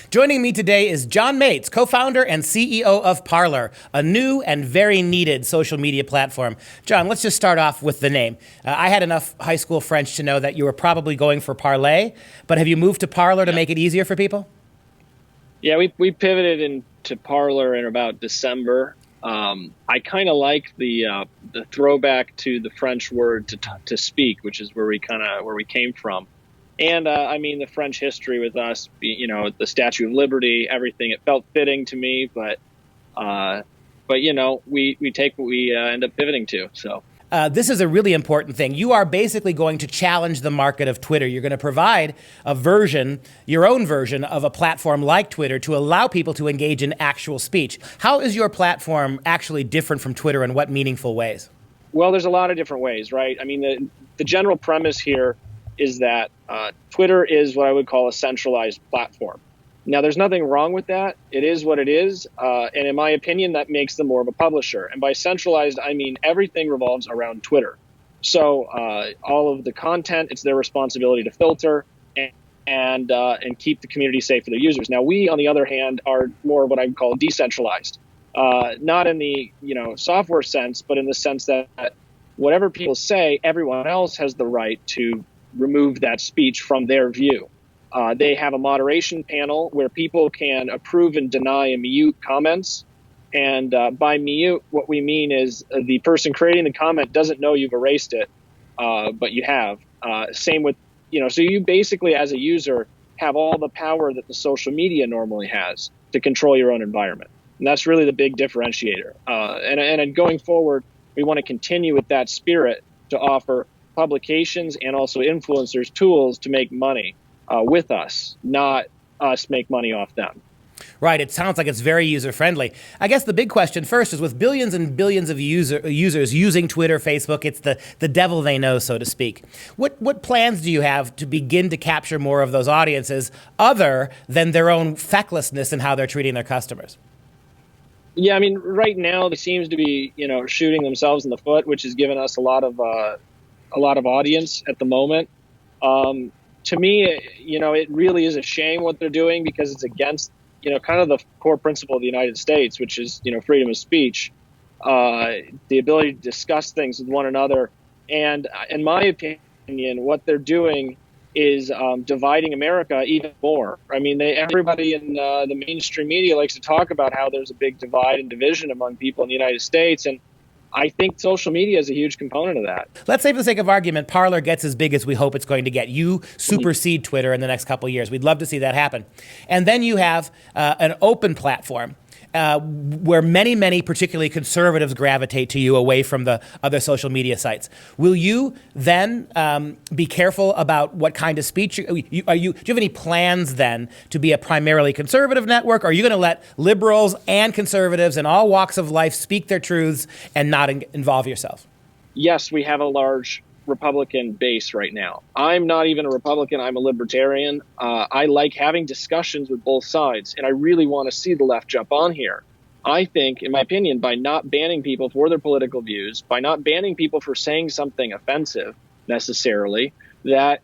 Joining me today is John Mates, co-founder and CEO of Parler, a new and very needed social media platform. John, let's just start off with the name. I had enough high school French to know that you were probably going for Parler, but have you moved to Parler to make it easier for people? Yeah, we pivoted into Parler in about December. I kind of like the throwback to the French word to speak, which is where we came from. And I mean, the French history with us, the Statue of Liberty, everything, it felt fitting to me. But we take what we end up pivoting to. So this is a really important thing. You are basically going to challenge the market of Twitter. You're going to provide your own version of a platform like Twitter to allow people to engage in actual speech. How is your platform actually different from Twitter, in what meaningful ways? Well, there's a lot of different ways, right? I mean, the general premise here is that Twitter is what I would call a centralized platform. Now, there's nothing wrong with that. It is what it is. And in my opinion, that makes them more of a publisher. And by centralized, I mean everything revolves around Twitter. So all of the content, it's their responsibility to filter and keep the community safe for their users. Now, we, on the other hand, are more of what I would call decentralized. Not in the software sense, but in the sense that whatever people say, everyone else has the right to remove that speech from their view. They have a moderation panel where people can approve and deny and mute comments. And by mute, what we mean is the person creating the comment doesn't know you've erased it, but you have. Same with, so you basically, as a user, have all the power that the social media normally has to control your own environment. And that's really the big differentiator. And going forward, we want to continue with that spirit to offer publications and also influencers tools to make money with us, not us make money off them. Right. It sounds like it's very user-friendly. I guess the big question first is, with billions and billions of users using Twitter, Facebook, it's the devil they know, so to speak. What plans do you have to begin to capture more of those audiences other than their own fecklessness in how they're treating their customers? Yeah, I mean, right now they seems to be, shooting themselves in the foot, which has given us a lot of audience at the moment. To me, it really is a shame what they're doing, because it's against, kind of the core principle of the United States, which is, freedom of speech, the ability to discuss things with one another. And in my opinion, what they're doing is dividing America even more. I mean, everybody in the mainstream media likes to talk about how there's a big divide and division among people in the United States. And I think social media is a huge component of that. Let's say, for the sake of argument, Parler gets as big as we hope it's going to get. You supersede Twitter in the next couple of years. We'd love to see that happen. And then you have an open platform where many, many, particularly conservatives, gravitate to you away from the other social media sites. Will you then be careful about what kind of speech? Do you have any plans then to be a primarily conservative network? Or are you going to let liberals and conservatives in all walks of life speak their truths and not involve yourself? Yes, we have a large Republican base right now. I'm not even a Republican. I'm a libertarian. I like having discussions with both sides, and I really want to see the left jump on here. I think, in my opinion, by not banning people for their political views, by not banning people for saying something offensive necessarily, that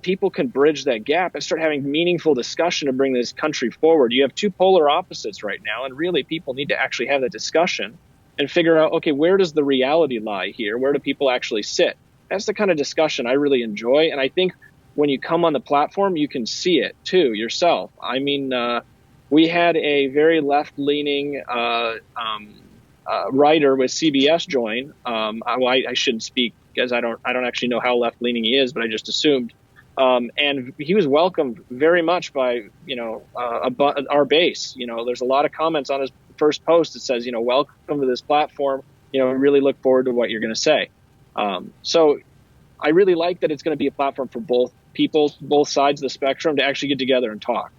people can bridge that gap and start having meaningful discussion to bring this country forward. You have two polar opposites right now, and really people need to actually have that discussion and figure out, okay, where does the reality lie here? Where do people actually sit? That's the kind of discussion I really enjoy. And I think when you come on the platform, you can see it too yourself. I mean, we had a very left-leaning writer with CBS join. I shouldn't speak because I don't actually know how left-leaning he is, but I just assumed. And he was welcomed very much by, our base. There's a lot of comments on his first post that says, welcome to this platform. We really look forward to what you're going to say. So I really like that it's going to be a platform for both people, both sides of the spectrum, to actually get together and talk.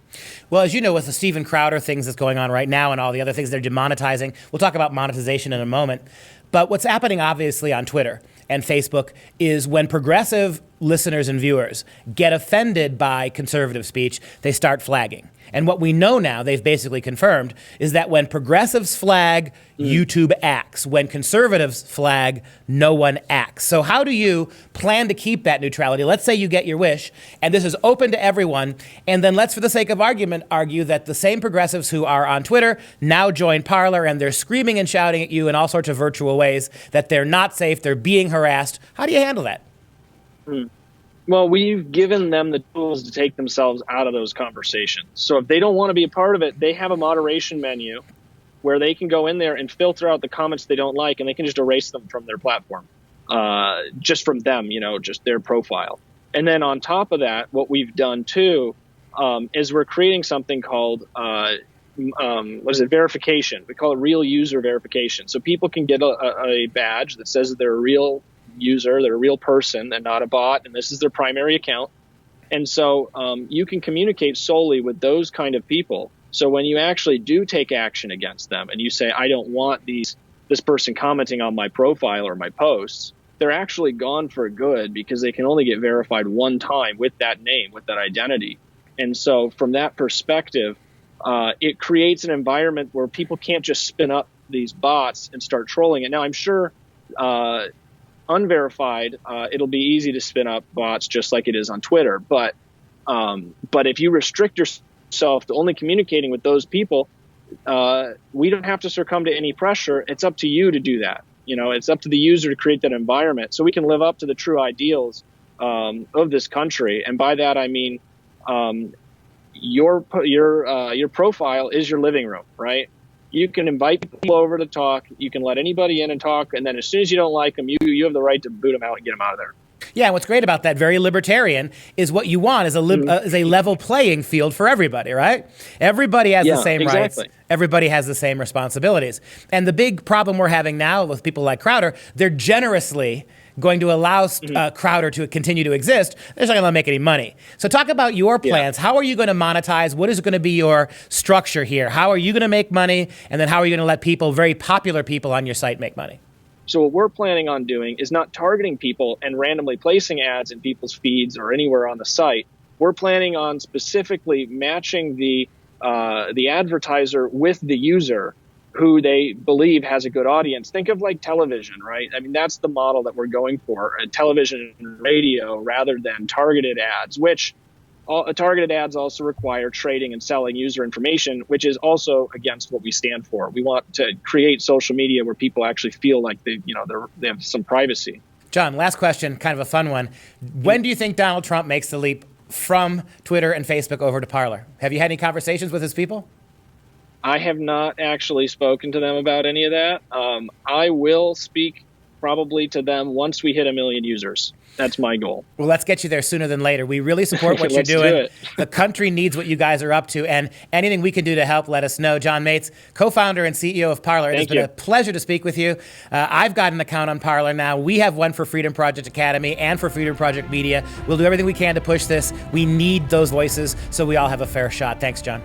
Well, as you know, with the Steven Crowder things that's going on right now and all the other things they're demonetizing, we'll talk about monetization in a moment. But what's happening, obviously, on Twitter and Facebook is when progressive listeners and viewers get offended by conservative speech, they start flagging. And what we know now, they've basically confirmed, is that when progressives flag, YouTube acts. When conservatives flag, no one acts. So how do you plan to keep that neutrality? Let's say you get your wish, and this is open to everyone, and then let's, for the sake of argument, argue that the same progressives who are on Twitter now join Parler, and they're screaming and shouting at you in all sorts of virtual ways that they're not safe, they're being harassed. How do you handle that? Well, we've given them the tools to take themselves out of those conversations. So if they don't want to be a part of it, they have a moderation menu where they can go in there and filter out the comments they don't like, and they can just erase them from their platform, just from them, just their profile. And then on top of that, what we've done too is we're creating something called verification. We call it real user verification. So people can get a badge that says that they're a real user, they're a real person and not a bot, and this is their primary account. And so you can communicate solely with those kind of people. So when you actually do take action against them and you say, I don't want this person commenting on my profile or my posts, they're actually gone for good because they can only get verified one time with that name, with that identity. And so from that perspective, it creates an environment where people can't just spin up these bots and start trolling it. Now, I'm sure unverified, it'll be easy to spin up bots just like it is on Twitter. But if you restrict yourself to only communicating with those people, we don't have to succumb to any pressure. It's up to you to do that. It's up to the user to create that environment so we can live up to the true ideals of this country. And by that, I mean your profile is your living room, right? You can invite people over to talk. You can let anybody in and talk. And then as soon as you don't like them, you have the right to boot them out and get them out of there. Yeah, what's great about that, very libertarian, is what you want is a level playing field for everybody, right? Everybody has the same rights. Everybody has the same responsibilities. And the big problem we're having now with people like Crowder, they're generously going to allow Crowder to continue to exist. They're not going to make any money. So talk about your plans. How are you going to monetize? What is going to be your structure here? How are you going to make money? And then how are you going to let people, very popular people on your site, make money? So what we're planning on doing is not targeting people and randomly placing ads in people's feeds or anywhere on the site. We're planning on specifically matching the advertiser with the user who they believe has a good audience. Think of like television, right? I mean, that's the model that we're going for, television and radio rather than targeted ads, which targeted ads also require trading and selling user information, which is also against what we stand for. We want to create social media where people actually feel like they have some privacy. John, last question, kind of a fun one. When do you think Donald Trump makes the leap from Twitter and Facebook over to Parler? Have you had any conversations with his people? I have not actually spoken to them about any of that. I will speak probably to them once we hit 1 million users. That's my goal. Well, let's get you there sooner than later. We really support what you're doing. The country needs what you guys are up to, and anything we can do to help, let us know. John Mates, co-founder and CEO of Parler. It's been a pleasure to speak with you. I've got an account on Parler now. We have one for Freedom Project Academy and for Freedom Project Media. We'll do everything we can to push this. We need those voices so we all have a fair shot. Thanks, John.